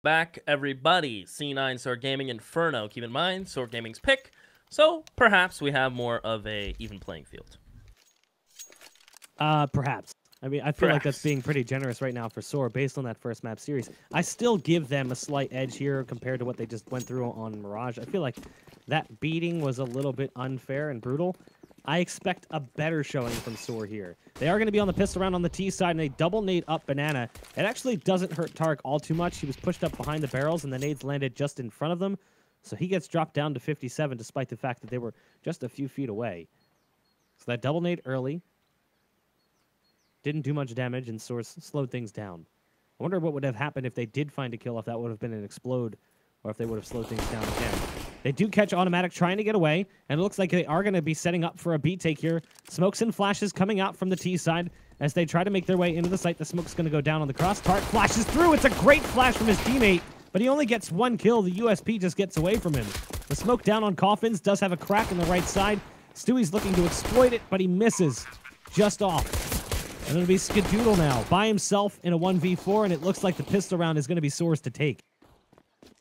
Back, everybody. C9 SoaR Gaming Inferno. Keep in mind, SoaR Gaming's pick, so perhaps we have more of a even playing field. Perhaps. I mean, I feel like that's being pretty generous right now for SoaR based on that first map series. I still give them a slight edge here compared to what they just went through on Mirage. I feel like that beating was a little bit unfair and brutal. I expect a better showing from SoaR here. They are going to be on the pistol round on the T side, and they double nade up Banana. It actually doesn't hurt Tarek all too much. He was pushed up behind the barrels, and the nades landed just in front of them. So he gets dropped down to 57, despite the fact that they were just a few feet away. So that double nade early didn't do much damage, and SoaR slowed things down. I wonder what would have happened if they did find a kill, if that would have been an explode, or if they would have slowed things down again. They do catch Automatic trying to get away, and it looks like they are going to be setting up for a B take here. Smokes and flashes coming out from the T side as they try to make their way into the site. The smoke's going to go down on the cross. Tarek flashes through. It's a great flash from his teammate, but he only gets one kill. The USP just gets away from him. The smoke down on Coffins does have a crack on the right side. Stewie's looking to exploit it, but he misses just off. And it'll be Skadoodle now by himself in a 1v4, and it looks like the pistol round is going to be SoaR's to take.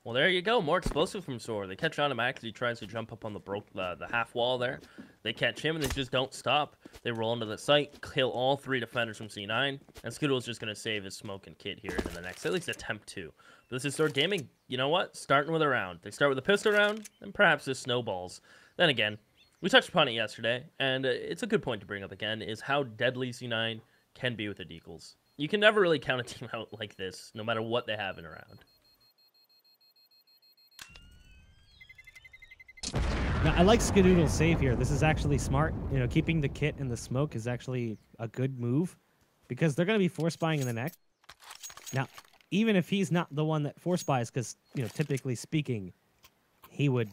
Well, there you go. More explosive from SoaR. They catch Automatic as he tries to jump up on the half wall there. They catch him, and they just don't stop. They roll into the site, kill all three defenders from C9, and Skadoodle's just going to save his smoke and kit here in the next, at least attempt to. But this is SoaR Gaming, you know what? Starting with a round. They start with a pistol round, and perhaps this snowballs. Then again, we touched upon it yesterday, and it's a good point to bring up again, is how deadly C9 can be with the decals. You can never really count a team out like this, no matter what they have in a round. Now, I like Skadoodle's save here. This is actually smart. You know, keeping the kit and the smoke is actually a good move because they're going to be force buying in the next. Now, even if he's not the one that force buys, because, you know, typically speaking, he would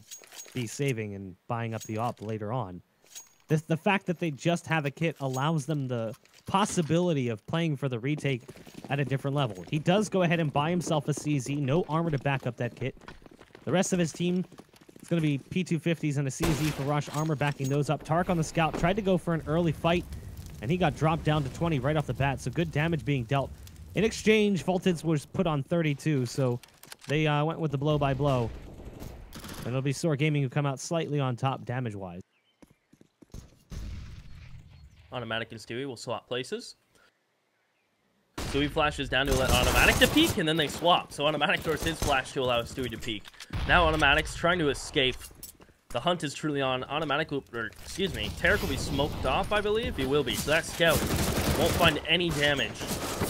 be saving and buying up the op later on. The fact that they just have a kit allows them the possibility of playing for the retake at a different level. He does go ahead and buy himself a CZ, no armor to back up that kit. The rest of his team, it's going to be P250s and a CZ for Rush, armor backing those up. Tarek on the scout tried to go for an early fight, and he got dropped down to 20 right off the bat, so good damage being dealt. In exchange, Voltage was put on 32, so they went with the blow-by-blow. And it'll be SoaR Gaming who come out slightly on top damage-wise. Automatic and Stewie will swap places. Stewie flashes down to let Automatic to peek, and then they swap. So Automatic throws his flash to allow Stewie to peek. Now Automatic's trying to escape. The hunt is truly on. Automatic will, or excuse me, Tarek will be smoked off, I believe. He will be. So that scout won't find any damage.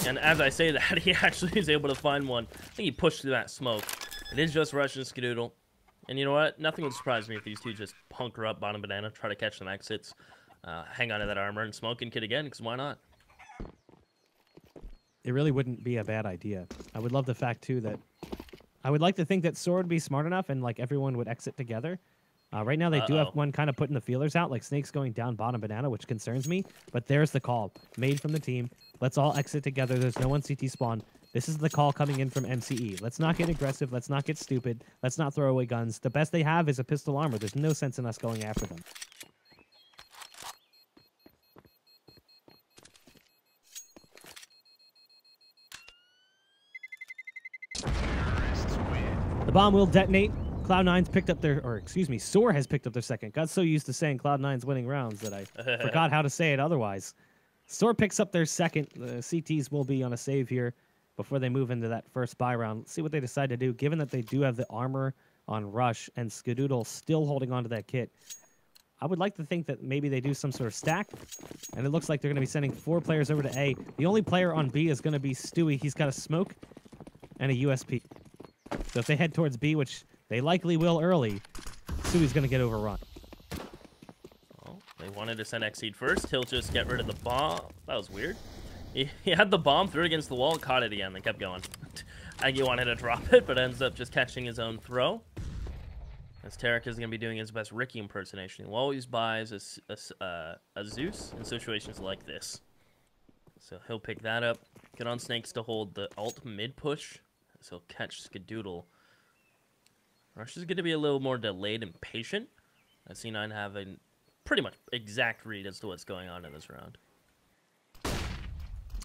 And as I say that, he actually is able to find one. I think he pushed through that smoke. It is just Rush and Skadoodle. And you know what? Nothing would surprise me if these two just hunker up bottom Banana, try to catch some exits, hang on to that armor, and smoke and kit again, because why not? It really wouldn't be a bad idea. I would love the fact, too, that I would like to think that SoaR would be smart enough and, like, everyone would exit together. Right now, they do have one kind of putting the feelers out, like Snake's going down bottom Banana, which concerns me. But there's the call, made from the team. Let's all exit together. There's no one CT spawn. This is the call coming in from MCE. Let's not get aggressive. Let's not get stupid. Let's not throw away guns. The best they have is a pistol armor. There's no sense in us going after them. The bomb will detonate. Cloud9's picked up their, or excuse me, SoaR has picked up their second. Got so used to saying Cloud9's winning rounds that I forgot how to say it otherwise. SoaR picks up their second. The CTs will be on a save here before they move into that first buy round. Let's see what they decide to do, given that they do have the armor on Rush and Skadoodle still holding on to that kit. I would like to think that maybe they do some sort of stack, and it looks like they're going to be sending 4 players over to A. The only player on B is going to be Stewie. He's got a smoke and a USP. So if they head towards B, which they likely will early, Stewie's going to get overrun. Well, they wanted to send Exceed first. He'll just get rid of the bomb. That was weird. He had the bomb, threw it against the wall, caught it again, then kept going. I think he wanted to drop it, but ends up just catching his own throw. As Tarek is going to be doing his best Ricky impersonation. He always buys a Zeus in situations like this. So he'll pick that up. Get on Snakes to hold the alt mid push. So he'll catch Skadoodle. Rush is going to be a little more delayed and patient. I see C9 have a pretty much exact read as to what's going on in this round.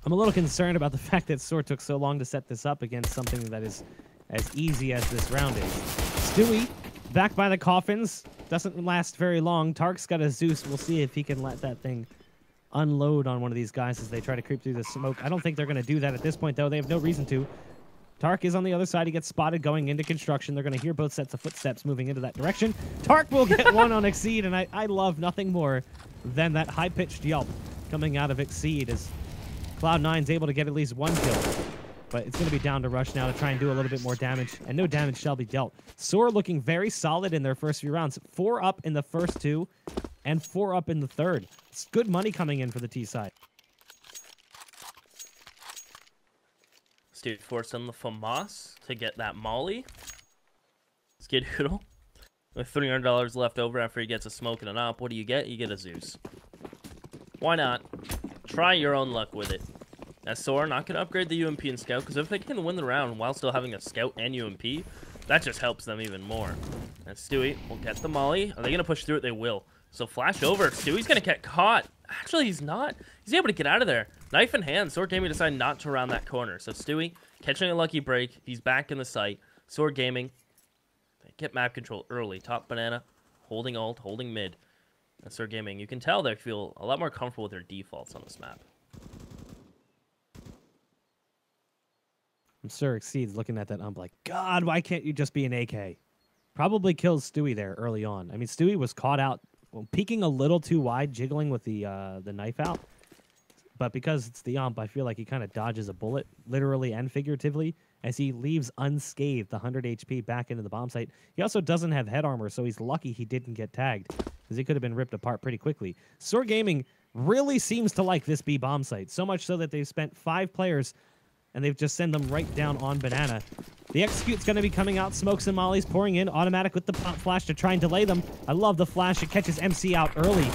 I'm a little concerned about the fact that SoaR took so long to set this up against something that is as easy as this round is. Stewie, back by the coffins. Doesn't last very long. Tark's got a Zeus. We'll see if he can let that thing unload on one of these guys as they try to creep through the smoke. I don't think they're going to do that at this point, though. They have no reason to. Tark is on the other side. He gets spotted going into construction. They're going to hear both sets of footsteps moving into that direction. Tark will get one on Exceed, and I love nothing more than that high-pitched yelp coming out of Exceed as Cloud9's able to get at least one kill. But it's going to be down to Rush now to try and do a little bit more damage, and no damage shall be dealt. SoaR looking very solid in their first few rounds. 4 up in the first 2, and 4 up in the third. It's good money coming in for the T side. Dude, force on the FAMAS to get that Molly. Skidoodle. With $300 left over after he gets a smoke and an op, what do you get? You get a Zeus. Why not? Try your own luck with it. As SoaR not going to upgrade the UMP and Scout, because if they can win the round while still having a Scout and UMP, that just helps them even more. And Stewie will get the Molly. Are they going to push through it? They will. So flash over. Stewie's going to get caught. Actually, he's not. He's able to get out of there. Knife in hand. SoaR Gaming decided not to round that corner. So Stewie catching a lucky break. He's back in the site. SoaR Gaming. They get map control early. Top banana. Holding ult. Holding mid. And SoaR Gaming, you can tell they feel a lot more comfortable with their defaults on this map. I'm sure Exceed's looking at that ump like, God, why can't you just be an AK? Probably kills Stewie there early on. I mean, Stewie was caught out, well, peeking a little too wide, jiggling with the knife out. But because it's the ump, I feel like he kind of dodges a bullet, literally and figuratively, as he leaves unscathed the 100 HP back into the bomb site. He also doesn't have head armor, so he's lucky he didn't get tagged, because he could have been ripped apart pretty quickly. SoaR Gaming really seems to like this B bomb site, so much so that they've spent 5 players and they've just sent them right down on banana. The execute's going to be coming out. Smokes and mollies pouring in. Automatic with the pump flash to try and delay them. I love the flash. It catches MC out early.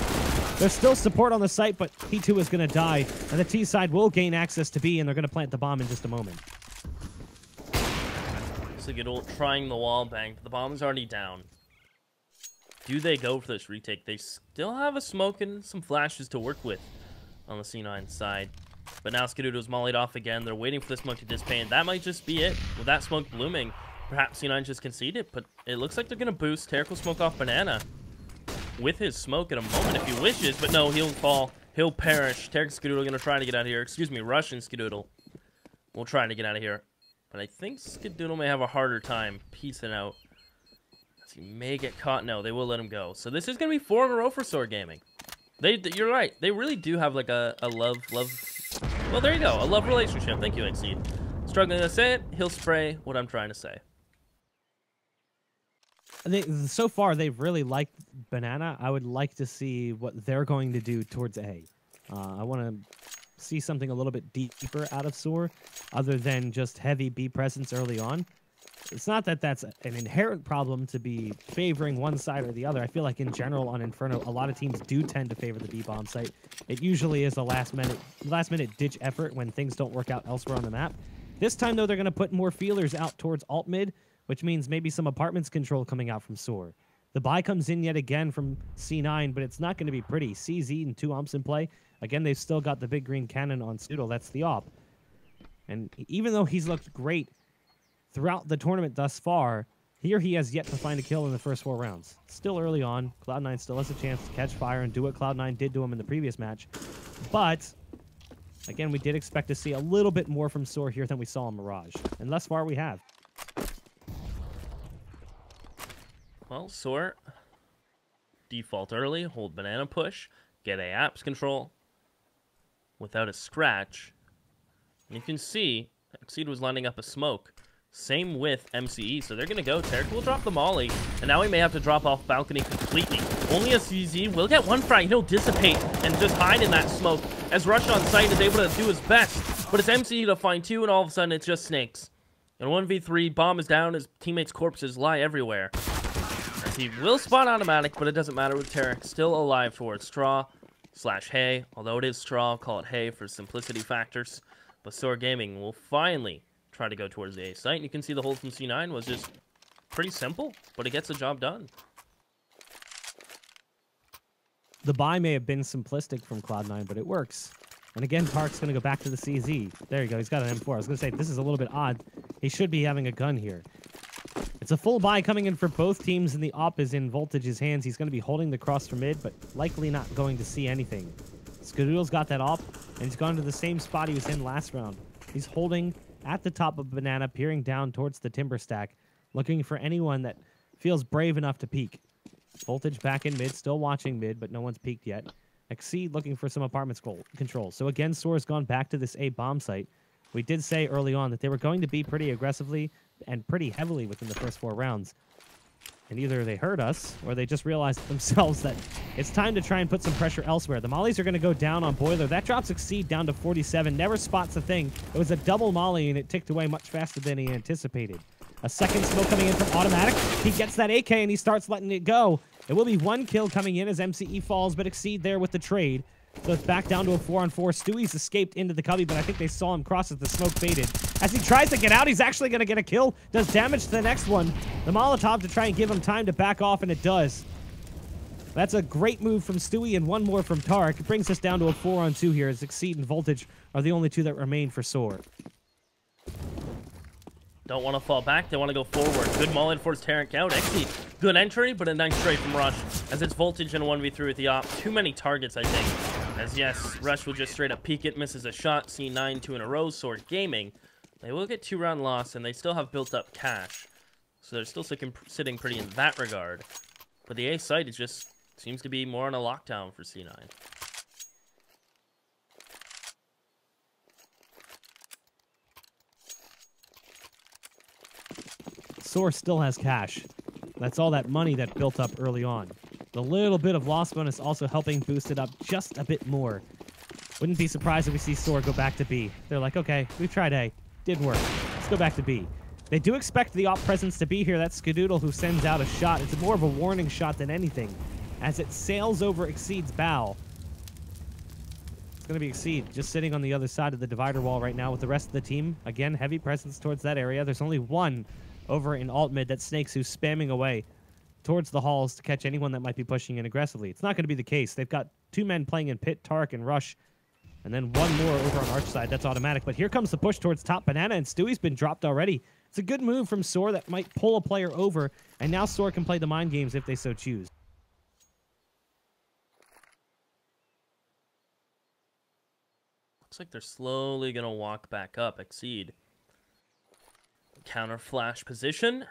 There's still support on the site, but P2 is going to die. And the T side will gain access to B, and they're going to plant the bomb in just a moment. So good old trying the wall bang. The bomb's already down. Do they go for this retake? They still have a smoke and some flashes to work with on the C9 side. But now Skidoodle's mollied off again. They're waiting for the smoke to dissipate, and that might just be it. With that smoke blooming, perhaps C9 just conceded, but it looks like they're going to boost. Tarek will smoke off banana with his smoke in a moment if he wishes, but no, he'll fall. He'll perish. Tarek and Skidoodle are going to try to get out of here. Excuse me, Rush and Skidoodle will try to get out of here. But I think Skidoodle may have a harder time piecing out. He may get caught. No, they will let him go. So this is going to be 4 in a row for SoaR Gaming. You're right. They really do have like a love. Well, there you go. A love relationship. Thank you, Exceed. Struggling to say it, he'll spray what I'm trying to say. So far, they've really liked banana. I would like to see what they're going to do towards A. I want to see something a little bit deeper out of SoaR, other than just heavy B presence early on. It's not that that's an inherent problem to be favoring one side or the other. I feel like in general on Inferno, a lot of teams do tend to favor the B bomb site. It usually is a last minute ditch effort when things don't work out elsewhere on the map. This time though, they're going to put more feelers out towards alt mid, which means maybe some apartments control coming out from SoaR. The buy comes in yet again from C9, but it's not going to be pretty. CZ and 2 umps in play. Again, they've still got the big green cannon on Stoodle. That's the op. And even though he's looked great throughout the tournament thus far, here he has yet to find a kill in the first 4 rounds. Still early on. Cloud9 still has a chance to catch fire and do what Cloud9 did to him in the previous match. But, again, we did expect to see a little bit more from SoaR here than we saw in Mirage. And thus far, we have. Well, SoaR, default early, hold banana push, get A apps control without a scratch. And you can see, Exceed was lining up a smoke. Same with MCE, so they're going to go. Tarek will drop the molly, and now he may have to drop off balcony completely. Only a CZ will get one frag. He'll dissipate and just hide in that smoke as Rush on site is able to do his best. But it's MCE to find 2, and all of a sudden it's just snakes. And 1v3, bomb is down, his teammates' corpses lie everywhere. As he will spot automatic, but it doesn't matter with Tarek. Still alive towards straw / hay. Although it is straw, I'll call it hay for simplicity factors. But SoaR Gaming will finally try to go towards the A site. And you can see the hold from C9 was just pretty simple, but it gets the job done. The buy may have been simplistic from Cloud9, but it works. And again, Park's going to go back to the CZ. There you go. He's got an M4. I was going to say, this is a little bit odd. He should be having a gun here. It's a full buy coming in for both teams, and the op is in Voltage's hands. He's going to be holding the cross for mid, but likely not going to see anything. Skadoodle's got that op, and he's gone to the same spot he was in last round. He's holding at the top of Banana, peering down towards the timber stack, looking for anyone that feels brave enough to peek. Voltage back in mid, still watching mid, but no one's peeked yet. Exceed looking for some apartment control. So again, SoaR's gone back to this A bomb site. We did say early on that they were going to be pretty aggressively and pretty heavily within the first 4 rounds. And either they heard us, or they just realized themselves that it's time to try and put some pressure elsewhere. The mollies are going to go down on Boiler. That drops Exceed down to 47. Never spots a thing. It was a double molly, and it ticked away much faster than he anticipated. A second smoke coming in from Automatic. He gets that AK, and he starts letting it go. It will be 1 kill coming in as MCE falls, but Exceed there with the trade. So it's back down to a 4-on-4. Stewie's escaped into the cubby, but I think they saw him cross as the smoke faded. As he tries to get out, he's actually going to get a kill. Does damage to the next one. The Molotov to try and give him time to back off, and it does. That's a great move from Stewie and 1 more from Tarek. It brings us down to a 4-on-2 here as Exceed and Voltage are the only 2 that remain for SoaR. Don't want to fall back. They want to go forward. Good maul in force Tarek out. Exceed. Good entry, but a nice trade from Rush. As it's Voltage and 1v3 with the op. Too many targets, I think. As yes, Rush will just straight up peek it. Misses a shot. C9 2 in a row. SoaR Gaming. They will get 2-round loss, and they still have built up cash. So they're still sitting pretty in that regard. But the A site is just seems to be more on a lockdown for C9. SoaR still has cash. That's all that money that built up early on. The little bit of loss bonus also helping boost it up just a bit more. Wouldn't be surprised if we see SoaR go back to B. They're like, okay, we've tried A. Didn't work. Let's go back to B. They do expect the op presence to be here. That's Skadoodle who sends out a shot. It's more of a warning shot than anything. As it sails over Exceed's bow. It's going to be Exceed just sitting on the other side of the divider wall right now with the rest of the team. Again, heavy presence towards that area. There's only 1 over in alt mid. That's Snakes who's spamming away towards the halls to catch anyone that might be pushing in aggressively. It's not going to be the case. They've got 2 men playing in pit, Tarek and Rush, and then 1 more over on Arch side. That's Automatic. But here comes the push towards top Banana, and Stewie's been dropped already. It's a good move from SoaR that might pull a player over, and now SoaR can play the mind games if they so choose. Looks like they're slowly going to walk back up. Exceed. Counter flash position.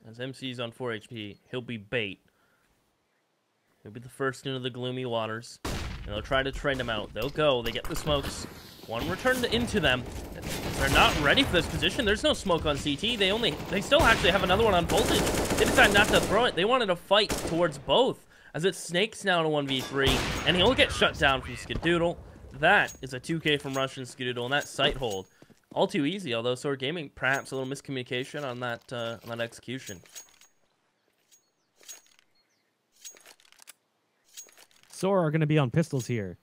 As MC's on 4 HP, he'll be bait. He'll be the first into the gloomy waters. And they'll try to trade him out. They'll go. They get the smokes. 1 returned into them. They're not ready for this position. There's no smoke on CT. They still actually have another one on Voltage. They decided not to throw it. They wanted to fight towards both. As it Snakes now to 1v3. And he'll get shut down from Skadoodle. That is a 2K from Rush and Skadoodle. And that sight hold. All too easy, although SoaR Gaming, perhaps a little miscommunication on that execution. SoaR are going to be on pistols here.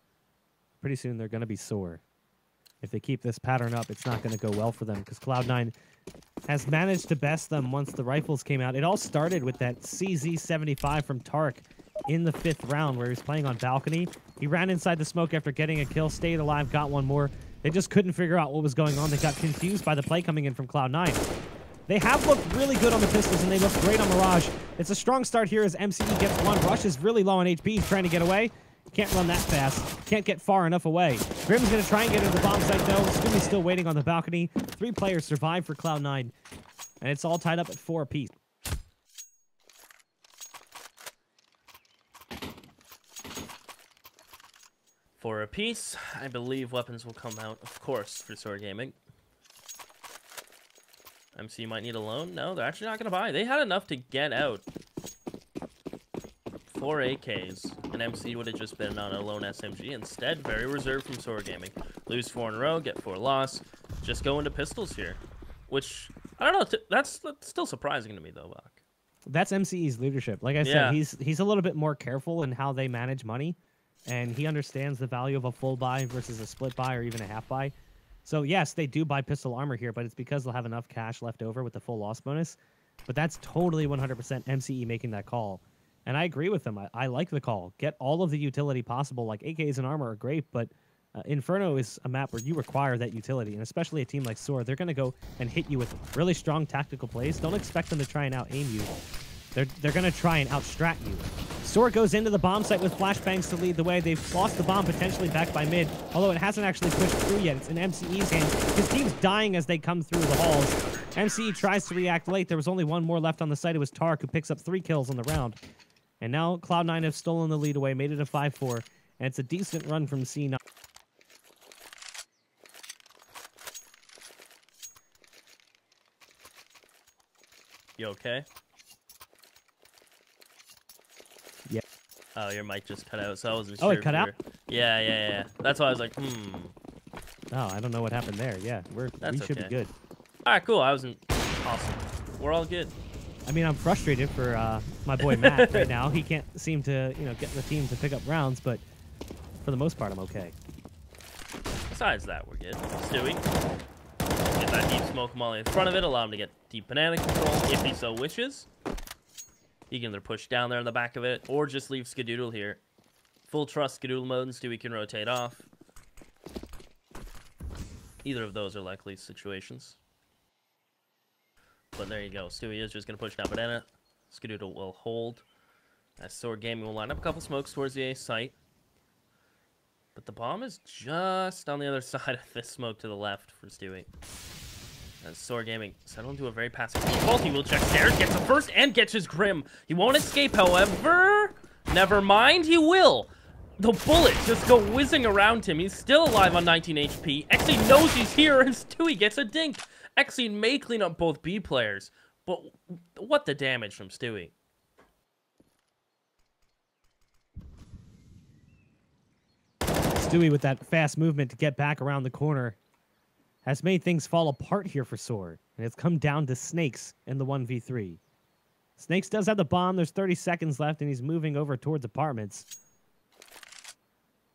Pretty soon they're going to be SoaR. If they keep this pattern up, it's not going to go well for them because Cloud9 has managed to best them once the rifles came out. It all started with that CZ75 from Tarek in the 5th round where he was playing on balcony. He ran inside the smoke after getting a kill, stayed alive, got 1 more. They just couldn't figure out what was going on. They got confused by the play coming in from Cloud9. They have looked really good on the pistols, and they look great on Mirage. It's a strong start here as MCE gets 1. Rush is really low on HP. He's trying to get away. Can't run that fast. Can't get far enough away. Grim's going to try and get into the bomb site, though. Scooby's still waiting on the balcony. 3 players survive for Cloud9, and it's all tied up at 4 apiece. For a piece, I believe weapons will come out, of course, for SoaR Gaming. MC might need a loan. No, they're actually not going to buy. They had enough to get out 4 AKs, and MC would have just been on a lone SMG. Instead, very reserved from SoaR Gaming. Lose 4 in a row, get 4 loss. Just go into pistols here, which, I don't know, that's still surprising to me, though, Buck. That's MCE's leadership. Like I said, he's a little bit more careful in how they manage money. And he understands the value of a full buy versus a split buy or even a half buy. So, yes, they do buy pistol armor here, but it's because they'll have enough cash left over with the full loss bonus. But that's totally 100% MCE making that call. And I agree with them. I like the call. Get all of the utility possible. Like, AKs and armor are great, but Inferno is a map where you require that utility, and especially a team like SoaR, they're going to go and hit you with really strong tactical plays. Don't expect them to try and out-aim you. They're going to try and out-strat you. SoaR goes into the bomb site with flashbangs to lead the way. They've lost the bomb, potentially back by mid, although it hasn't actually pushed through yet. It's in MCE's hands. His team's dying as they come through the halls. MCE tries to react late. There was only one more left on the site. It was Tark, who picks up 3 kills on the round. And now Cloud9 have stolen the lead away, made it a 5-4, and it's a decent run from C9. You okay? Yeah. Oh, your mic just cut out, so I wasn't sure. Oh, it if cut you out? were- Yeah. That's why I was like, Oh, I don't know what happened there. Yeah, we should be good. All right, cool. I wasn't awesome. We're all good. I mean, I'm frustrated for my boy Matt right now. He can't seem to, get the team to pick up rounds, but for the most part, I'm okay. Besides that, we're good. Stewie. Get that deep smoke molly in front of it. Allow him to get deep banana control if he so wishes. He can either push down there in the back of it or just leave Skadoodle here. Full trust Skadoodle mode, and Stewie can rotate off. Either of those are likely situations. But there you go. Stewie is just going to push down banana. Skadoodle will hold. As SoaR Gaming will line up a couple smokes towards the A site. But the bomb is just on the other side of this smoke to the left for Stewie. As SoaR Gaming settled into a very passive default, he will check stairs, gets the first, and gets his Grim. He won't escape, however. Never mind, he will. The bullets just go whizzing around him. He's still alive on 19 HP. Exine knows he's here, and Stewie gets a dink. Exine may clean up both B players, but what the damage from Stewie. Stewie with that fast movement to get back around the corner has made things fall apart here for SoaR, and it's come down to Snakes in the 1v3. Snakes does have the bomb. There's 30 seconds left, and he's moving over towards apartments.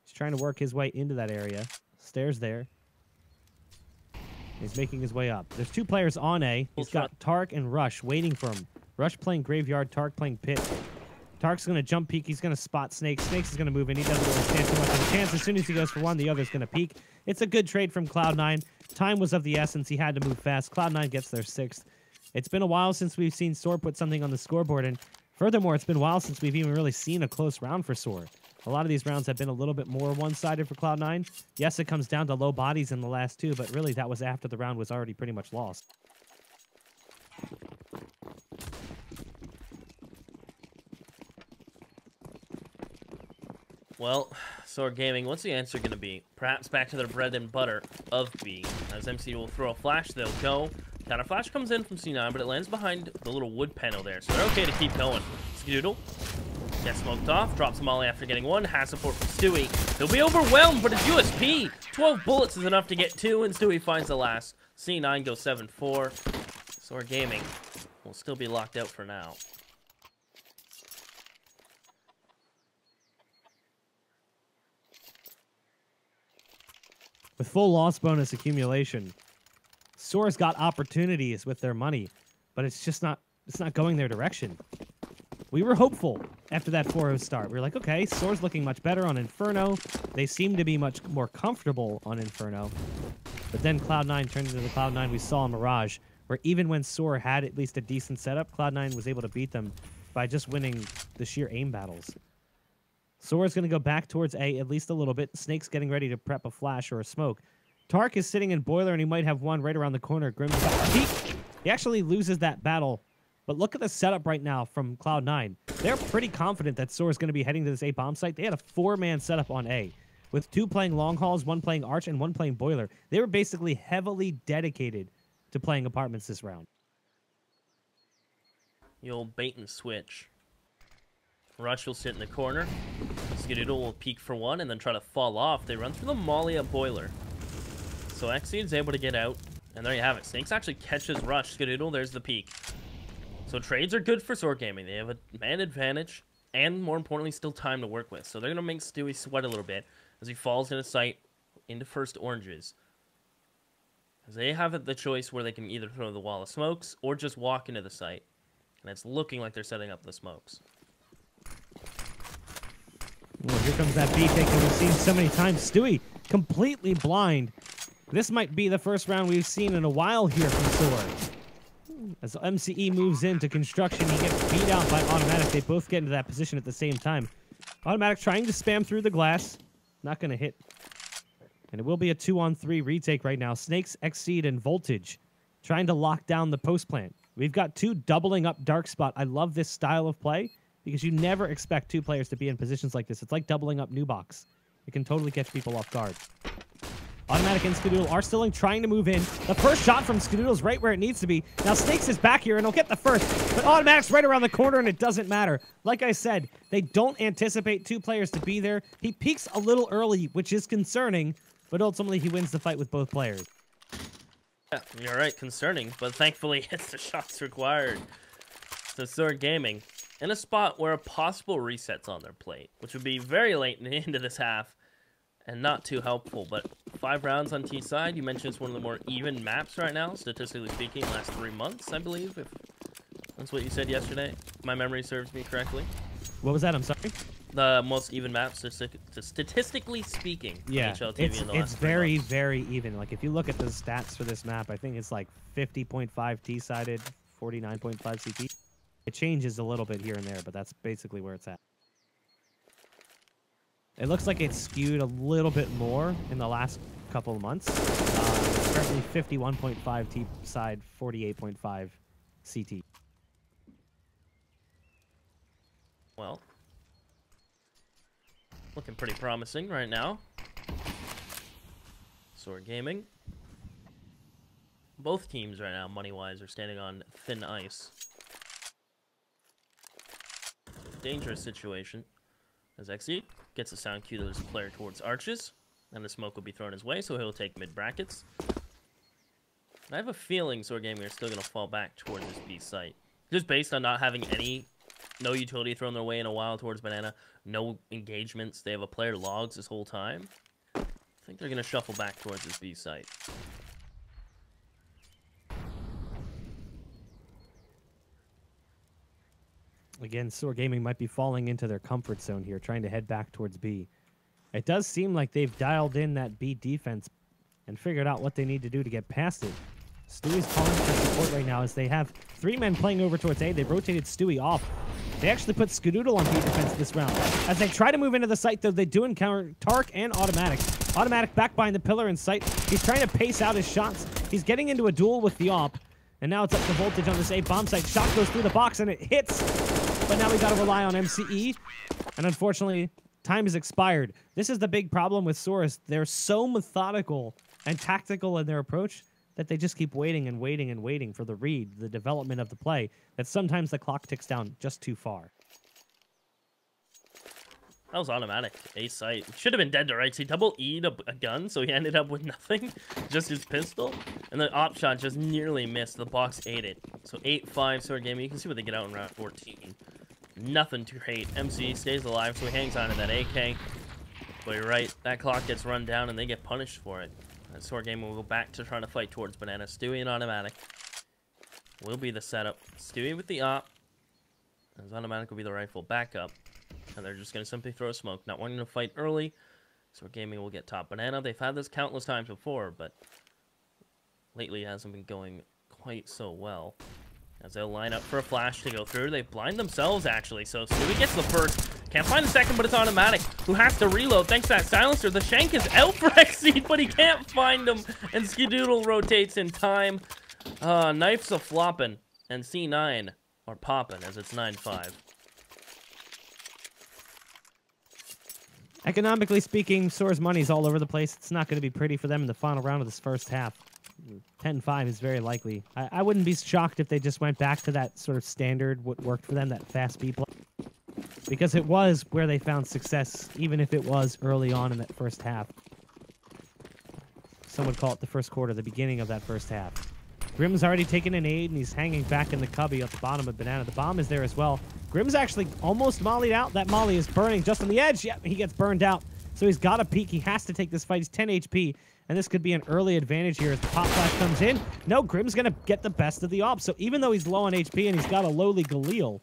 He's trying to work his way into that area. Stairs there. He's making his way up. There's 2 players on A. He's got Tark and Rush waiting for him. Rush playing Graveyard, Tark playing Pit. Tark's going to jump peek. He's going to spot Snakes. Snakes is going to move in. He doesn't really stand too much of a chance. As soon as he goes for one, the other's going to peek. It's a good trade from Cloud9. Time was of the essence. He had to move fast. Cloud9 gets their 6th. It's been a while since we've seen SoaR put something on the scoreboard, and furthermore, it's been a while since we've even really seen a close round for SoaR. A lot of these rounds have been a little bit more one-sided for Cloud9. Yes, it comes down to low bodies in the last 2, but really that was after the round was already pretty much lost. Well, SoaR Gaming, what's the answer going to be? Perhaps back to their bread and butter of B. As MC will throw a flash, they'll go. Counter flash comes in from C9, but it lands behind the little wood panel there, so they're okay to keep going. Skadoodle gets smoked off, drops a molly after getting 1, has support from Stewie. He'll be overwhelmed, but his USP, 12 bullets is enough to get 2, and Stewie finds the last. C9 goes 7-4. SoaR Gaming will still be locked out for now. With full loss bonus accumulation, SoaR's got opportunities with their money, but it's not going their direction. We were hopeful after that 4-0 start. We were like, okay, SoaR's looking much better on Inferno. They seem to be much more comfortable on Inferno. But then Cloud9 turned into the Cloud9 we saw in Mirage, where even when SoaR had at least a decent setup, Cloud9 was able to beat them by just winning the sheer aim battles. SoaR's going to go back towards A at least a little bit. Snake's getting ready to prep a flash or a smoke. Tark is sitting in Boiler, and he might have one right around the corner. Grim's about to peek. He actually loses that battle. But look at the setup right now from Cloud9. They're pretty confident that SoaR's going to be heading to this A bomb site. They had a 4-man setup on A, with 2 playing long hauls, 1 playing Arch, and 1 playing Boiler. They were basically heavily dedicated to playing apartments this round. The old bait and switch. Rush will sit in the corner. Skadoodle will peek for 1 and then try to fall off. They run through the molly at Boiler. So Exine's able to get out. And there you have it. Snakes actually catches Rush. Skadoodle, there's the peek. So trades are good for SoaR Gaming. They have a man advantage. And more importantly, still time to work with. So they're going to make Stewie sweat a little bit as he falls in a sight into first oranges. As they have the choice where they can either throw the wall of smokes or just walk into the site. And it's looking like they're setting up the smokes. Well, here comes that B take that we've seen so many times. Stewie completely blind. This might be the first round we've seen in a while here from SoaR. As MCE moves into construction, he gets beat out by Automatic. They both get into that position at the same time. Automatic trying to spam through the glass. Not going to hit. And it will be a 2-on-3 retake right now. Snakes, Exceed, and Voltage trying to lock down the post plant. We've got two doubling up dark spot. I love this style of play because you never expect two players to be in positions like this. It's like doubling up new box. It can totally catch people off guard. Automatic and Skadoodle are still trying to move in. The first shot from Skadoodle is right where it needs to be. Now Snakes is back here and he'll get the first, but Automatic's right around the corner and it doesn't matter. Like I said, they don't anticipate two players to be there. He peeks a little early, which is concerning, but ultimately he wins the fight with both players. Yeah, you're right, concerning, but thankfully it's the shots required. So SoaR Gaming in a spot where a possible reset's on their plate, which would be very late into this half and not too helpful, but 5 rounds on T side. You mentioned it's one of the more even maps right now, statistically speaking, last 3 months, I believe, if that's what you said yesterday. If my memory serves me correctly. What was that? I'm sorry? The most even map, statistically speaking. Yeah, HLTV in the it's last very, very even. Like, if you look at the stats for this map, I think it's like 50.5 T-sided, 49.5 CT. It changes a little bit here and there, but that's basically where it's at. It looks like it's skewed a little bit more in the last couple of months. Currently 51.5 T-side, 48.5 CT. Well, looking pretty promising right now. SoaR Gaming. Both teams right now, money-wise, are standing on thin ice. Dangerous situation. As Exceed gets a sound cue that there's a player towards arches, and the smoke will be thrown his way, so he'll take mid brackets. I have a feeling SoaR Gaming are still going to fall back towards this B site. Just based on not having no utility thrown their way in a while towards Banana, no engagements. They have a player logs this whole time. I think they're going to shuffle back towards this B site. Again, SoaR Gaming might be falling into their comfort zone here, trying to head back towards B. It does seem like they've dialed in that B defense and figured out what they need to do to get past it. Stewie's calling for support right now as they have 3 men playing over towards A. They've rotated Stewie off. They actually put Skadoodle on B defense this round. As they try to move into the site, though, they do encounter Tark and Automatic. Automatic back behind the pillar in sight. He's trying to pace out his shots. He's getting into a duel with the AWP. And now it's up to Voltage on this A bomb site. Shot goes through the box and it hits. But now we got to rely on MCE. And unfortunately, time has expired. This is the big problem with SoaR. They're so methodical and tactical in their approach that they just keep waiting and waiting and waiting for the read, the development of the play, that sometimes the clock ticks down just too far. That was Automatic. A site. Should have been dead to rights. He double E'd a gun, so he ended up with nothing. Just his pistol. And the op shot just nearly missed. The box ate it. So 8-5 SoaR Gaming. You can see what they get out in round 14. Nothing to hate. MC stays alive, so he hangs on to that AK. But you're right. That clock gets run down, and they get punished for it. And SoaR Gaming will go back to trying to fight towards Banana. Stewie and Automatic will be the setup. Stewie with the op. As Automatic will be the rifle backup. And they're just going to simply throw smoke. Not wanting to fight early. SoaR Gaming will get top Banana. They've had this countless times before, but lately it hasn't been going quite so well. As they'll line up for a flash to go through. They blind themselves, actually. So Stewie gets the first. Can't find the second, but it's Automatic, who has to reload thanks to that silencer. The shank is out for Exceed, but he can't find him. And Skadoodle rotates in time. Knife's a flopping. And C9 are popping as it's 9-5. Economically speaking, SoaR's money's all over the place. It's not going to be pretty for them in the final round of this first half. 10-5 is very likely. I wouldn't be shocked if they just went back to that sort of standard, what worked for them, that fast B play. Because it was where they found success, even if it was early on in that first half. Some would call it the first quarter, the beginning of that first half. Grim's already taken an aid, and he's hanging back in the cubby at the bottom of Banana. The bomb is there as well. Grim's actually almost mollied out. That molly is burning just on the edge. Yep, he gets burned out. So he's got to peek. He has to take this fight. He's 10 HP. And this could be an early advantage here as the pop flash comes in. No, Grim's going to get the best of the op. So even though he's low on HP and he's got a lowly Galil,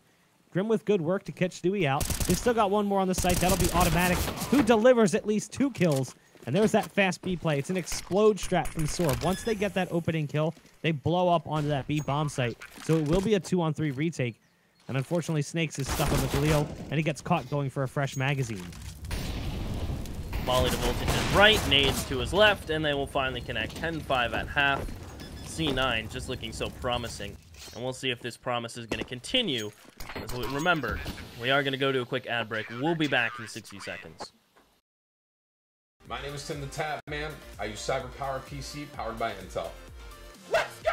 Grim with good work to catch Stewie out. He's still got one more on the site. That'll be Automatic, who delivers at least 2 kills. And there's that fast B play. It's an explode strat from SoaR. Once they get that opening kill, they blow up onto that B bomb site. So it will be a 2-on-3 retake. And unfortunately, Snakes is stuck on the Galil, and he gets caught going for a fresh magazine. Molly to Voltage's right, nades to his left, and they will finally connect. 10-5 at half. C9 just looking so promising. And we'll see if this promise is going to continue. As remember, we are going to go to a quick ad break. We'll be back in 60 seconds. My name is Tim the Tab Man. I use CyberPowerPC powered by Intel. Let's go!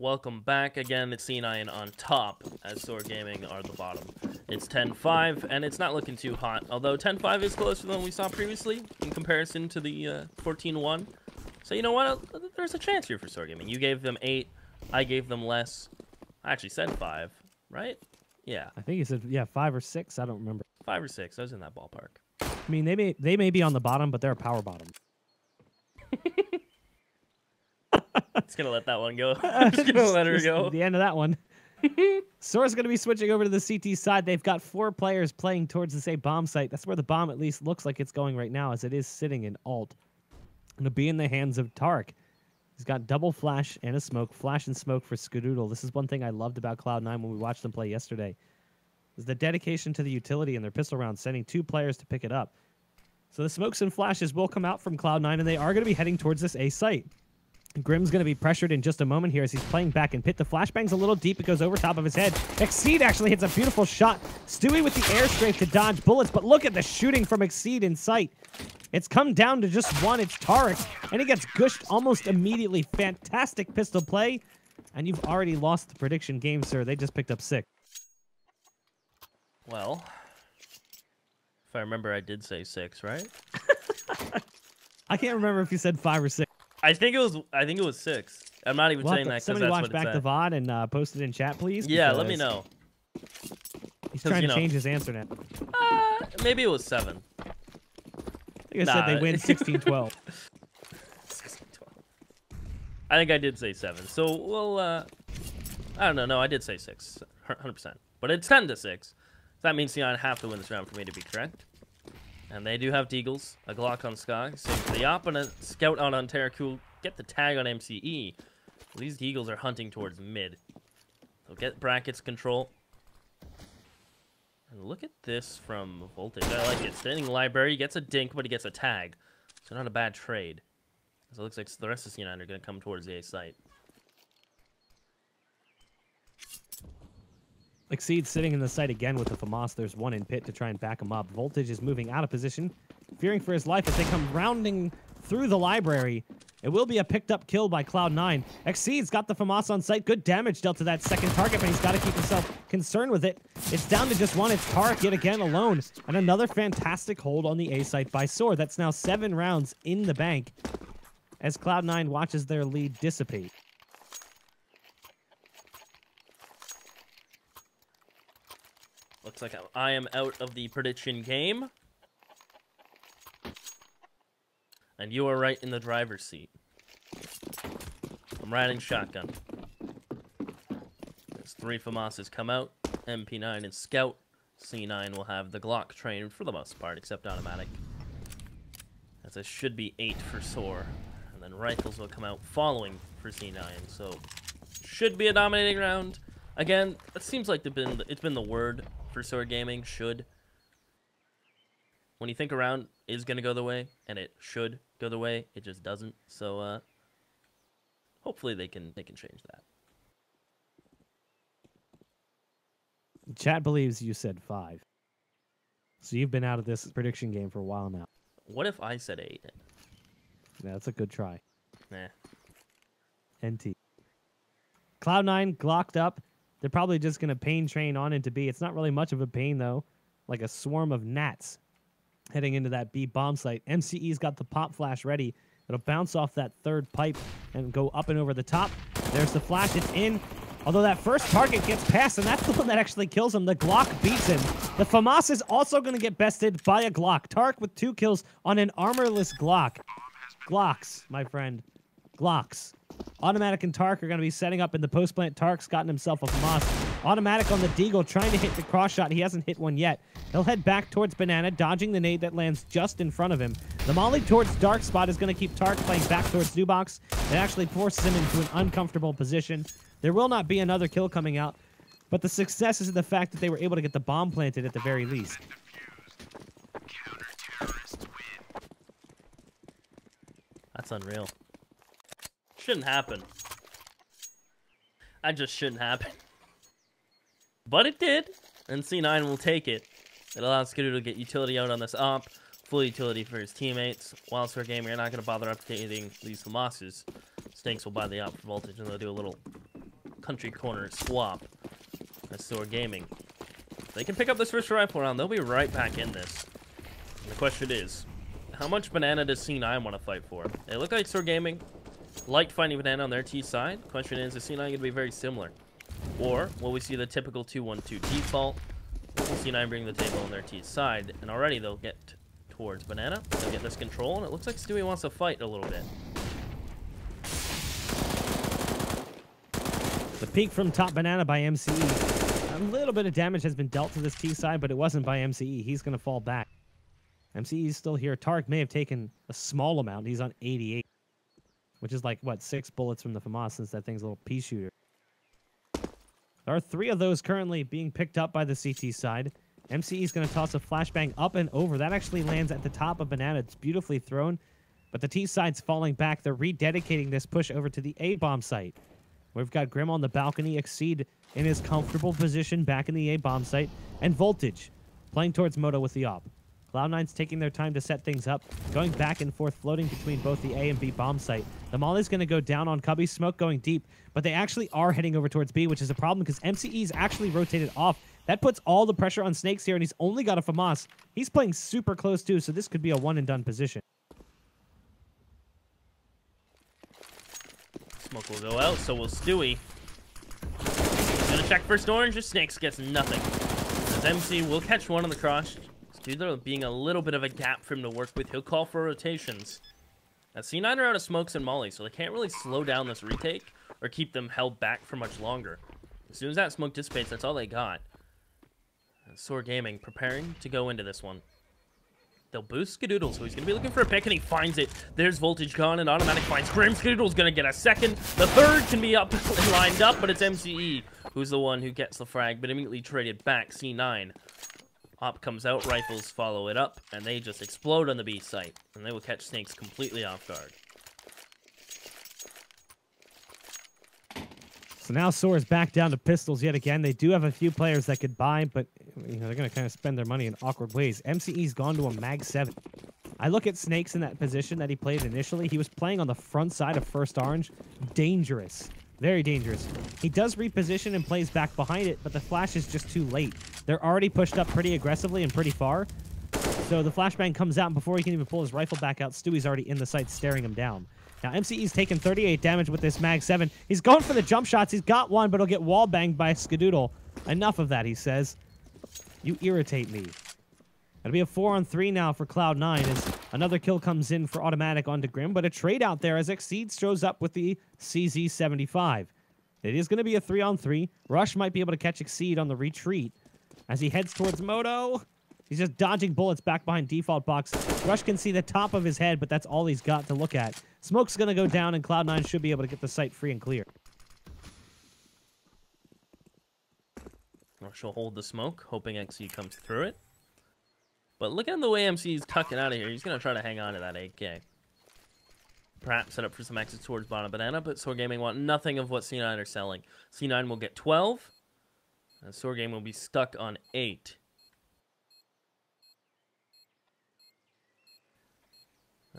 Welcome back again. It's C9 on top, as SoaR Gaming are the bottom. It's 10-5, and it's not looking too hot, although 10-5 is closer than we saw previously in comparison to the 14-1. So you know what? There's a chance here for SoaR Gaming. You gave them 8. I gave them less. I actually said 5, right? Yeah. I think you said, yeah, 5 or 6. I don't remember. 5 or 6. I was in that ballpark. I mean, they may be on the bottom, but they're a power bottom. Just gonna let that one go. Just gonna let her go. The end of that one. SoaR's gonna be switching over to the CT side. They've got 4 players playing towards the same bomb site. That's where the bomb at least looks like it's going right now, as it is sitting in alt. Gonna be in the hands of Tarek. He's got double flash and a smoke. Flash and smoke for Skadoodle. This is one thing I loved about Cloud9 when we watched them play yesterday. Is the dedication to the utility in their pistol round, sending 2 players to pick it up. So the smokes and flashes will come out from Cloud9, and they are going to be heading towards this A site. Grim's going to be pressured in just a moment here as he's playing back in pit. The flashbang's a little deep. It goes over top of his head. Exceed actually hits a beautiful shot. Stewie with the air strength to dodge bullets, but look at the shooting from Exceed in sight. It's come down to just one. It's Tarek, and he gets gushed almost immediately. Fantastic pistol play, and you've already lost the prediction game, sir. They just picked up 6. Well, if I remember, I did say 6, right? I can't remember if you said 5 or 6. I think it was 6. I'm not even saying that because somebody that's watch what it back said. the VOD and post it in chat, please. Yeah, let me know. He's trying to change his answer now. Maybe it was 7. I think I said they win 16-12. 16-12. I think I did say 7. So, well, I don't know. No, I did say 6. 100%. But it's 10-6. So that means C9 have to win this round for me to be correct. And they do have Deagles, a Glock on Sky, same for the Op, and a Scout out on Terracool. Get the tag on MCE. These Deagles are hunting towards mid. So get brackets control. And look at this from Voltage. I like it. Standing library, he gets a dink, but he gets a tag. So not a bad trade. So it looks like the rest of C9 are going to come towards the A site. Exceed sitting in the site again with the FAMAS. There's one in pit to try and back him up. Voltage is moving out of position, fearing for his life as they come rounding through the library. It will be a picked up kill by Cloud9. Exceed's got the FAMAS on site. Good damage dealt to that second target, but he's got to keep himself concerned with it. It's down to just one. It's Tarek yet again alone. And another fantastic hold on the A site by SoaR. That's now 7 rounds in the bank as Cloud9 watches their lead dissipate. Looks like I am out of the prediction game. And you are right in the driver's seat. I'm riding shotgun. There's 3 FAMASs come out. MP9 and Scout. C9 will have the Glock trained for the most part, except automatic. As it should be 8 for SoaR. And then rifles will come out following for C9. So, should be a dominating round. Again, it seems like it's been the word for SoaR Gaming, should. When you think a round is going to go the way, and it should go the way, it just doesn't. So, hopefully they can change that. Chat believes you said 5. So you've been out of this prediction game for a while now. What if I said 8? Yeah, that's a good try. Nah. NT. Cloud9 glocked up. They're probably just going to pain train on into B. It's not really much of a pain, though. Like a swarm of gnats heading into that B bomb site. MCE's got the pop flash ready. It'll bounce off that third pipe and go up and over the top. There's the flash. It's in. Although that first target gets past, and that's the one that actually kills him. The Glock beats him. The FAMAS is also going to get bested by a Glock. Tark with 2 kills on an armorless Glock. Glocks, my friend. Glocks. Automatic and Tark are going to be setting up in the post plant. Tark's gotten himself a FAMAS. Automatic on the Deagle, trying to hit the cross shot. He hasn't hit one yet. He'll head back towards Banana, dodging the nade that lands just in front of him. The molly towards Dark Spot is going to keep Tark playing back towards Nubox. It actually forces him into an uncomfortable position. There will not be another kill coming out, but the success is in the fact that they were able to get the bomb planted at the very least. That's unreal. Shouldn't happen. That just shouldn't happen. But it did, and C9 will take it. It allows Skadoodle to get utility out on this op, full utility for his teammates. While SoaR Gaming are not going to bother updating these FAMASes, Snakes will buy the op for Voltage, and they'll do a little country corner swap as SoaR Gaming. If they can pick up this first rifle round, they'll be right back in this. And the question is, how much Banana does C9 want to fight for? They look like SoaR Gaming liked fighting Banana on their T side. Question is C9 going to be very similar? Or will we see the typical 2-1-2 default? Or will C9 bring the table on their T side? And already they'll get towards Banana. They'll get this control, and it looks like Stewie wants to fight a little bit. The peek from top Banana by MCE. A little bit of damage has been dealt to this T side, but it wasn't by MCE. He's going to fall back. MCE is still here. Tark may have taken a small amount. He's on 88, which is like, what, 6 bullets from the FAMAS since that thing's a little pea shooter. There are 3 of those currently being picked up by the CT side. MCE is going to toss a flashbang up and over. That actually lands at the top of Banana. It's beautifully thrown, but the T side's falling back. They're rededicating this push over to the A-bomb site. We've got Grim on the balcony, Exceed in his comfortable position back in the A-bomb site, and Voltage playing towards Moto with the op. Cloud9's taking their time to set things up, going back and forth, floating between both the A and B bomb site. The molly's going to go down on Cubby, smoke going deep, but they actually are heading over towards B, which is a problem because MCE's actually rotated off. That puts all the pressure on Snakes here, and he's only got a FAMAS. He's playing super close too, so this could be a one-and-done position. Smoke will go out, so will Stewie. He's gonna check first orange, or Snakes gets nothing. As MC will catch one on the cross. Stewie being a little bit of a gap for him to work with. He'll call for rotations. Now C9 are out of smokes and molly, so they can't really slow down this retake or keep them held back for much longer. As soon as that smoke dissipates, that's all they got. SoaR Gaming preparing to go into this one. They'll boost Skadoodle, so he's going to be looking for a pick, and he finds it. There's Voltage gone, and Automatic finds Grim. Skadoodle's going to get a second. The third can be up lined up, but it's MCE who's the one who gets the frag, but immediately traded back. C9. Op comes out, rifles follow it up, and they just explode on the B site, and they will catch Snakes completely off guard. So now SoaR's back down to pistols yet again. They do have a few players that could buy, but they're going to kind of spend their money in awkward ways. MCE's gone to a Mag 7. I look at Snakes in that position that he played initially. He was playing on the front side of first orange. Dangerous. Very dangerous. He does reposition and plays back behind it, but the flash is just too late. They're already pushed up pretty aggressively and pretty far. So the flashbang comes out, and before he can even pull his rifle back out, Stewie's already in the site staring him down. Now, MCE's taken 38 damage with this Mag 7. He's going for the jump shots. He's got one, but he'll get wall banged by Skadoodle. Enough of that, he says. You irritate me. It'll be a 4-on-3 now for Cloud9 as another kill comes in for Automatic onto Grim, but a trade out there as Exceed shows up with the CZ75. It is going to be a 3-on-3. Rush might be able to catch Exceed on the retreat, as he heads towards Moto. He's just dodging bullets back behind default box. Rush can see the top of his head, but that's all he's got to look at. Smoke's going to go down, and Cloud9 should be able to get the site free and clear. Rush will hold the smoke, hoping XE comes through it. But look at the way MC's tucking out of here. He's going to try to hang on to that 8K. Perhaps set up for some exits towards bottom banana, but SoaR Gaming want nothing of what C9 are selling. C9 will get 12, and SoaR Gaming will be stuck on 8.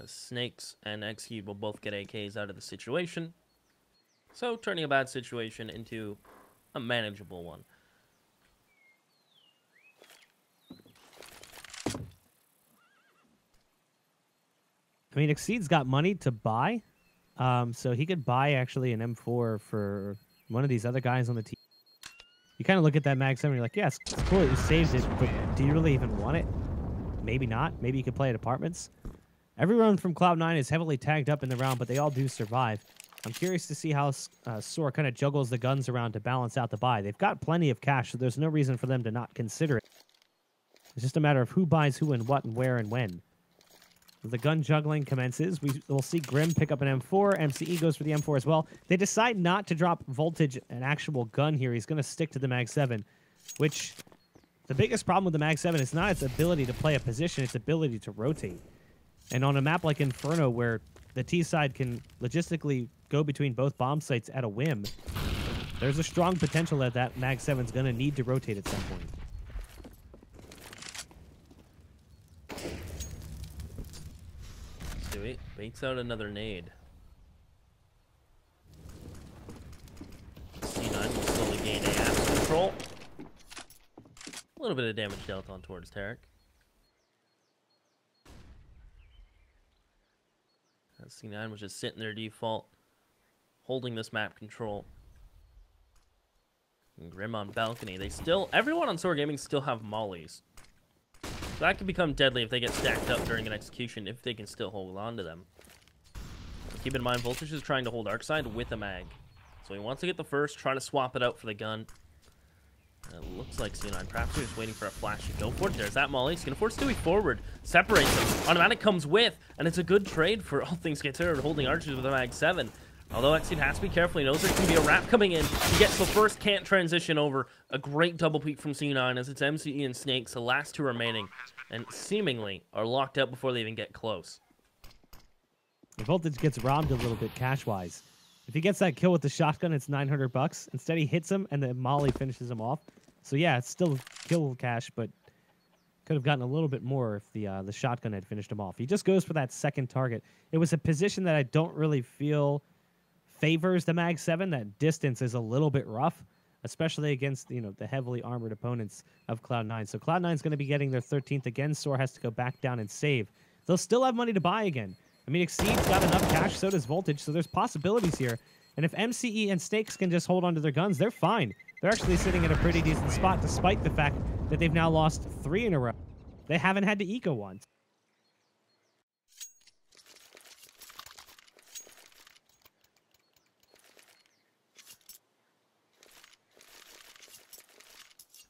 As Snakes and XE will both get AKs out of the situation. So turning a bad situation into a manageable one. I mean, Exceed's got money to buy, so he could buy actually an M4 for one of these other guys on the team. You kind of look at that Mag 7 and you're like, yes, it's cool that you saved it, but do you really even want it? Maybe not. Maybe you could play at apartments. Everyone from Cloud9 is heavily tagged up in the round, but they all do survive. I'm curious to see how SoaR kind of juggles the guns around to balance out the buy. They've got plenty of cash, so there's no reason for them to not consider it. It's just a matter of who buys who and what and where and when. The gun juggling commences. We'll see Grim pick up an M4. MCE goes for the M4 as well. They decide not to drop Voltage an actual gun here. He's going to stick to the Mag 7, which the biggest problem with the Mag 7 is not its ability to play a position, its ability to rotate. And on a map like Inferno, where the T side can logistically go between both bomb sites at a whim, there's a strong potential that that Mag 7 is going to need to rotate at some point. Stewie baits out another nade. C9 will slowly gain AF control. A little bit of damage dealt on towards Tarek. C9 was just sitting there default, holding this map control. And Grim on balcony. Everyone on SoaR Gaming still have mollies. So that could become deadly if they get stacked up during an execution, if they can still hold on to them. Keep in mind, Voltage is trying to hold Arcside with a mag. So he wants to get the first, try to swap it out for the gun. And it looks like C9 perhaps they're just waiting for a flash to go for it. There's that molly. He's going to force Stewie forward. Separates him. Automatic comes with. And it's a good trade for all things considered, holding Archers with a Mag 7. Although Exceed has to be careful. He knows there can be a wrap coming in. He gets the first, can't transition over. A great double peek from C9 as it's MCE and Snakes, the last two remaining. And seemingly are locked out before they even get close. The Voltage gets robbed a little bit cash-wise. If he gets that kill with the shotgun, it's $900. Instead, he hits him, and the molly finishes him off. So yeah, it's still kill cash, but could have gotten a little bit more if the shotgun had finished him off. He just goes for that second target. It was a position that I don't really feel favors the Mag 7. That distance is a little bit rough, especially against the heavily armored opponents of Cloud9. So Cloud9's going to be getting their 13th again. SoaR has to go back down and save. They'll still have money to buy again. I mean, Exceed's got enough cash, so does Voltage, so there's possibilities here. And if MCE and Snakes can just hold onto their guns, they're fine. They're actually sitting at a pretty decent spot, despite the fact that they've now lost 3 in a row. They haven't had to eco once.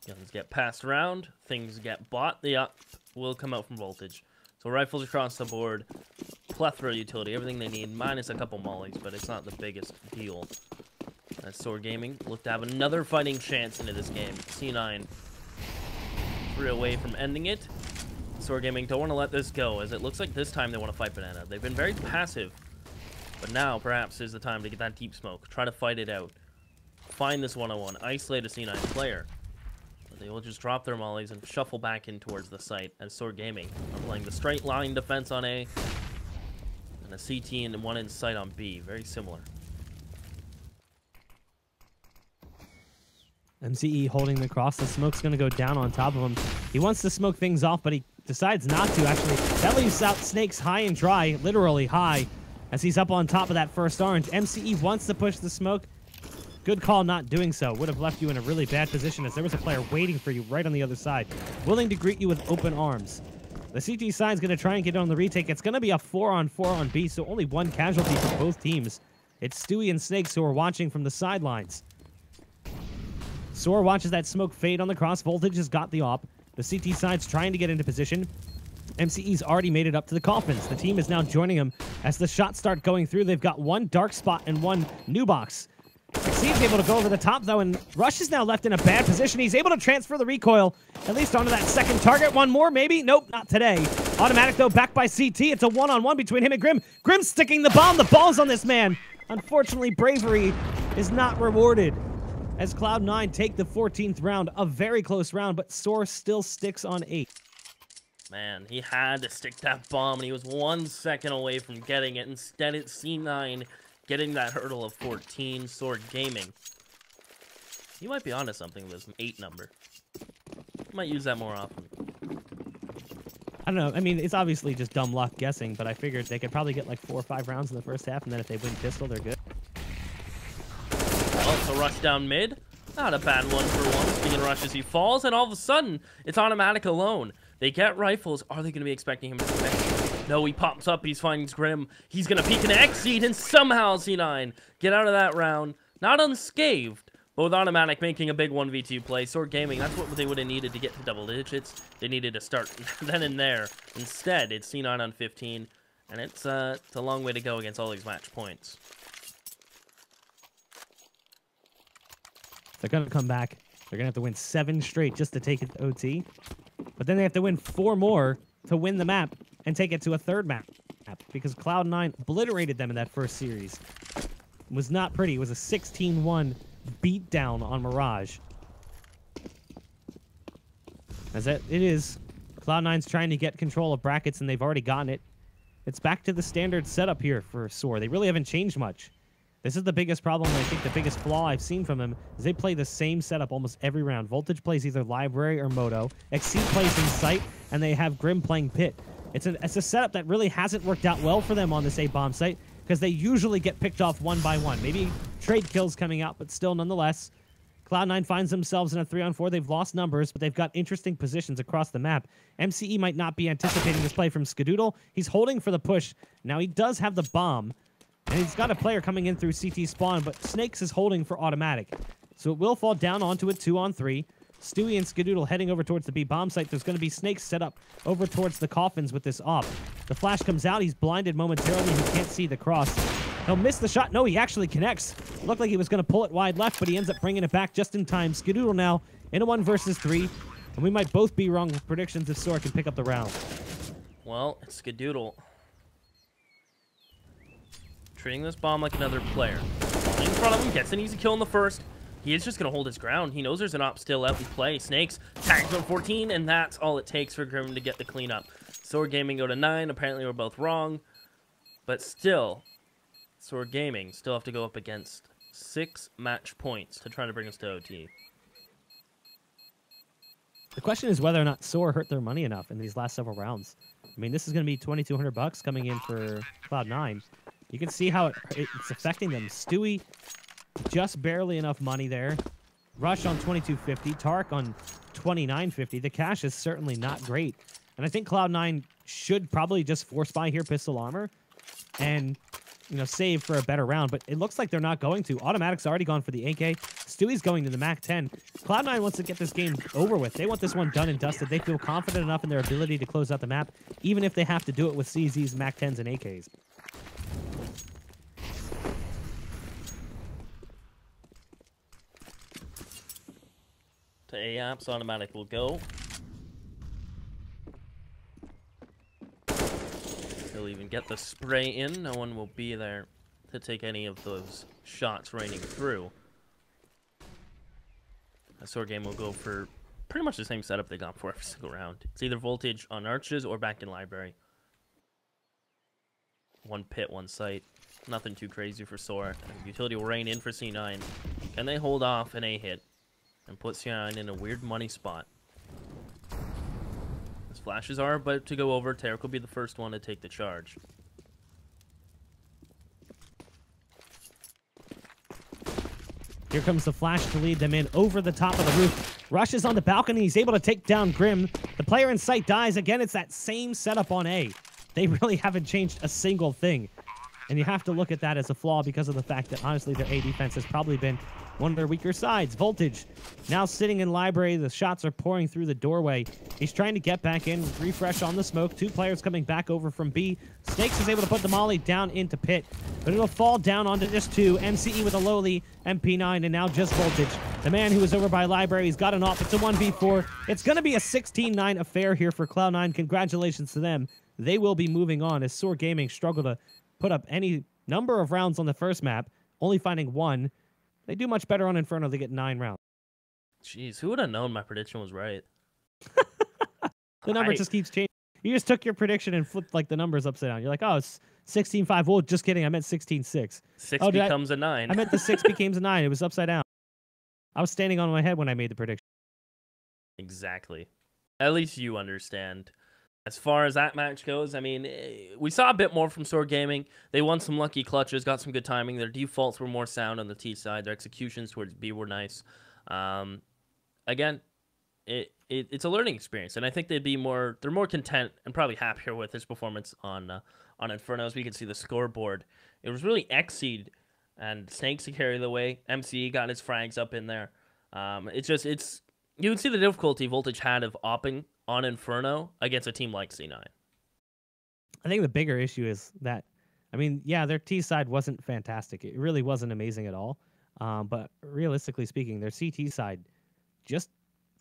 Guns get passed around, things get bought, the up will come out from Voltage. So rifles across the board, plethora of utility, everything they need, minus a couple mollies, but it's not the biggest deal. As SoaR Gaming look to have another fighting chance into this game. C9 3 away from ending it. SoaR Gaming don't want to let this go, as it looks like this time they want to fight Banana. They've been very passive, but now perhaps is the time to get that deep smoke. Try to fight it out. Find this one-on-one. Isolate a C9 player. They will just drop their mollies and shuffle back in towards the site as SoaR Gaming are playing the straight line defense on A and a CT and one in sight on B. Very similar. MCE holding the cross. The smoke's going to go down on top of him. He wants to smoke things off, but he decides not to, actually. That leaves out Snakes high and dry, literally high, as he's up on top of that first orange. MCE wants to push the smoke. Good call not doing so. Would have left you in a really bad position as there was a player waiting for you right on the other side, willing to greet you with open arms. The CT side's going to try and get on the retake. It's going to be a 4-on-4 on B, so only one casualty for both teams. It's Stewie and Snakes who are watching from the sidelines. SoaR watches that smoke fade on the cross. Voltage has got the op. The CT side's trying to get into position. MCE's already made it up to the coffins. The team is now joining him as the shots start going through. They've got one dark spot and one new box. Exceed's able to go over the top, though, and Rush is now left in a bad position. He's able to transfer the recoil, at least onto that second target. One more, maybe? Nope, not today. Automatic, though, back by CT. It's a one-on-one between him and Grim. Grim sticking the bomb. The ball's on this man. Unfortunately, bravery is not rewarded as Cloud9 take the 14th round. A very close round, but SoaR still sticks on 8. Man, he had to stick that bomb, and he was 1 second away from getting it. Instead, it's C9 getting that hurdle of 14. SoaR Gaming. You might be onto something with this 8 number. You might use that more often. I don't know. I mean, it's obviously just dumb luck guessing, but I figured they could probably get like 4 or 5 rounds in the first half, and then if they win pistol, they're good. Also, rush down mid. Not a bad one for once. Being rushes, he falls, and all of a sudden, it's automatic alone. They get rifles. Are they going to be expecting him to connect? No, he pops up. He finds Grim. He's going to peek an Exceed, and somehow C9 get out of that round. Not unscathed, but with automatic making a big 1v2 play. SoaR Gaming, that's what they would have needed to get to double digits. They needed to start then and there. Instead, it's C9 on 15, and it's a long way to go against all these match points. They're going to come back. They're going to have to win 7 straight just to take it to OT. But then they have to win 4 more to win the map and take it to a 3rd map. Because Cloud9 obliterated them in that first series. It was not pretty. It was a 16-1 beatdown on Mirage. As it is, Cloud9's trying to get control of brackets, and they've already gotten it. It's back to the standard setup here for SoaR. They really haven't changed much. This is the biggest problem, and I think the biggest flaw I've seen from them is they play the same setup almost every round. Voltage plays either Library or Moto. Exceed plays in Sight, and they have Grim playing Pit. It's a setup that really hasn't worked out well for them on this A-bomb site because they usually get picked off one by one. Maybe trade kills coming out, but still nonetheless. Cloud9 finds themselves in a 3-on-4. They've lost numbers, but they've got interesting positions across the map. MCE might not be anticipating this play from Skadoodle. He's holding for the push. Now he does have the bomb. And he's got a player coming in through CT spawn, but Snakes is holding for automatic. So it will fall down onto a 2-on-3. Stewie and Skadoodle heading over towards the B-bomb site. There's going to be Snakes set up over towards the coffins with this op. The flash comes out. He's blinded momentarily. He can't see the cross. He'll miss the shot. No, he actually connects. Looked like he was going to pull it wide left, but he ends up bringing it back just in time. Skadoodle now in a 1 versus 3. And we might both be wrong with predictions if SoaR can pick up the round. Well, it's Skadoodle treating this bomb like another player. In front of him, gets an easy kill in the first. He is just going to hold his ground. He knows there's an op still out in play. Snakes tags on 14, and that's all it takes for Grim to get the cleanup. SoaR Gaming go to 9. Apparently, we're both wrong. But still, SoaR Gaming still have to go up against 6 match points to try to bring us to OT. The question is whether or not SoaR hurt their money enough in these last several rounds. I mean, this is going to be $2,200 coming in for Cloud9. You can see how it's affecting them. Stewie, just barely enough money there. Rush on $2,250. Tark on $2,950. The cash is certainly not great. And I think Cloud9 should probably just force buy here pistol armor and, you know, save for a better round. But it looks like they're not going to. Automatic's already gone for the AK. Stewie's going to the MAC-10. Cloud9 wants to get this game over with. They want this one done and dusted. They feel confident enough in their ability to close out the map, even if they have to do it with CZs, MAC-10s, and AKs. To AAPS, automatic will go. He'll even get the spray in. No one will be there to take any of those shots raining through. A SoaR game will go for pretty much the same setup they got for every single round. It's either Voltage on Arches or back in Library. 1 pit, 1 site. Nothing too crazy for SoaR. Utility will rain in for C9. Can they hold off an A hit and put C9 in a weird money spot? His flashes are about to go over. Tarek will be the first one to take the charge. Here comes the flash to lead them in over the top of the roof. Rush is on the balcony. He's able to take down Grim. The player in sight dies. Again, it's that same setup on A. They really haven't changed a single thing. And you have to look at that as a flaw because of the fact that, honestly, their A defense has probably been one of their weaker sides. Voltage now sitting in library. The shots are pouring through the doorway. He's trying to get back in, refresh on the smoke. 2 players coming back over from B. Snakes is able to put the molly down into pit, but it'll fall down onto just 2. MCE with a lowly MP9, and now just Voltage. The man who was over by library, he's got an off. It's a 1v4. It's going to be a 16-9 affair here for Cloud9. Congratulations to them. They will be moving on as SoaR Gaming struggle to put up any number of rounds on the first map, only finding 1. They do much better on Inferno. They get 9 rounds. Jeez, who would have known my prediction was right? The number just keeps changing. You just took your prediction and flipped like the numbers upside down. You're like, oh, it's 16-5. Well, just kidding. I meant 16-6. 6 becomes a 9. I meant the 6 becomes a 9. It was upside down. I was standing on my head when I made the prediction. Exactly. At least you understand. As far as that match goes, I mean, we saw a bit more from SoaR Gaming. They won some lucky clutches, got some good timing. Their defaults were more sound on the T side. Their executions towards B were nice. Again, it's a learning experience, and I think they're more content and probably happier with this performance on Inferno. As we can see the scoreboard, it was really Xseed and Snakes to carry the way. MCE got his frags up in there. You can see the difficulty Voltage had of opping on Inferno against a team like C9. I think the bigger issue is that, I mean, yeah, their T side wasn't fantastic. It really wasn't amazing at all. But realistically speaking, their CT side just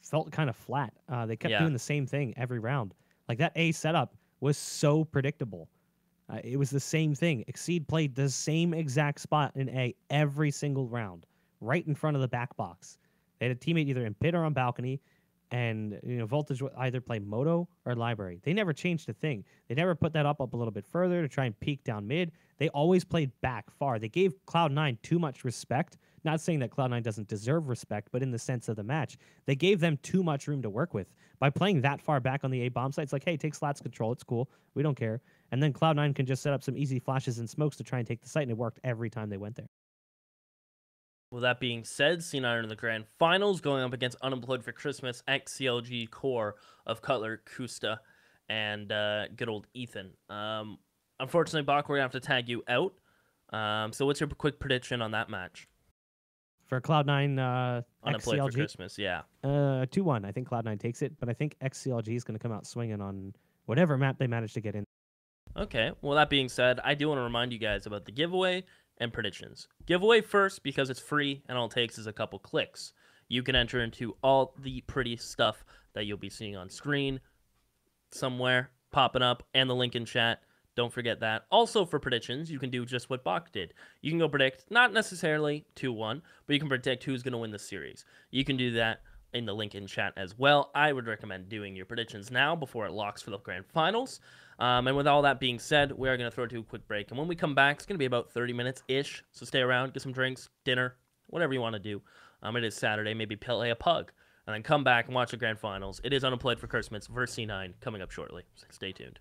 felt kind of flat. They kept doing the same thing every round. Like that A setup was so predictable. It was the same thing. Xseed played the same exact spot in A every single round, right in front of the back box. They had a teammate either in pit or on balcony, and Voltage would either play Moto or Library. They never changed a thing. They never put that up a little bit further to try and peek down mid. They always played back far. They gave Cloud9 too much respect. Not saying that Cloud9 doesn't deserve respect, but in the sense of the match, they gave them too much room to work with. By playing that far back on the A bomb site, it's like, hey, take Slats control. It's cool. We don't care. And then Cloud9 can just set up some easy flashes and smokes to try and take the site, and it worked every time they went there. With that being said, C9 are in the grand finals, going up against Unemployed for Christmas, XCLG core of Cutler, Kusta, and good old Ethan. Unfortunately, Bach, we're going to have to tag you out. So what's your quick prediction on that match? For Cloud9, Unemployed XCLG, for Christmas, yeah. 2-1. I think Cloud9 takes it, but I think XCLG is going to come out swinging on whatever map they manage to get in. Okay, well, that being said, I do want to remind you guys about the giveaway and predictions. Giveaway first because it's free and all it takes is a couple clicks. You can enter into all the pretty stuff that you'll be seeing on screen somewhere popping up and the link in chat. Don't forget that. Also for predictions, you can do just what Bach did. You can go predict, not necessarily 2-1, but you can predict who's going to win the series. You can do that in the link in chat as well. I would recommend doing your predictions now before it locks for the grand finals. And with all that being said, we are going to throw it to a quick break. And when we come back, it's going to be about 30 minutes-ish. So stay around, get some drinks, dinner, whatever you want to do. It is Saturday, maybe play a pug. And then come back and watch the grand finals. It is Unemployed for Christmas versus C9 coming up shortly. So stay tuned.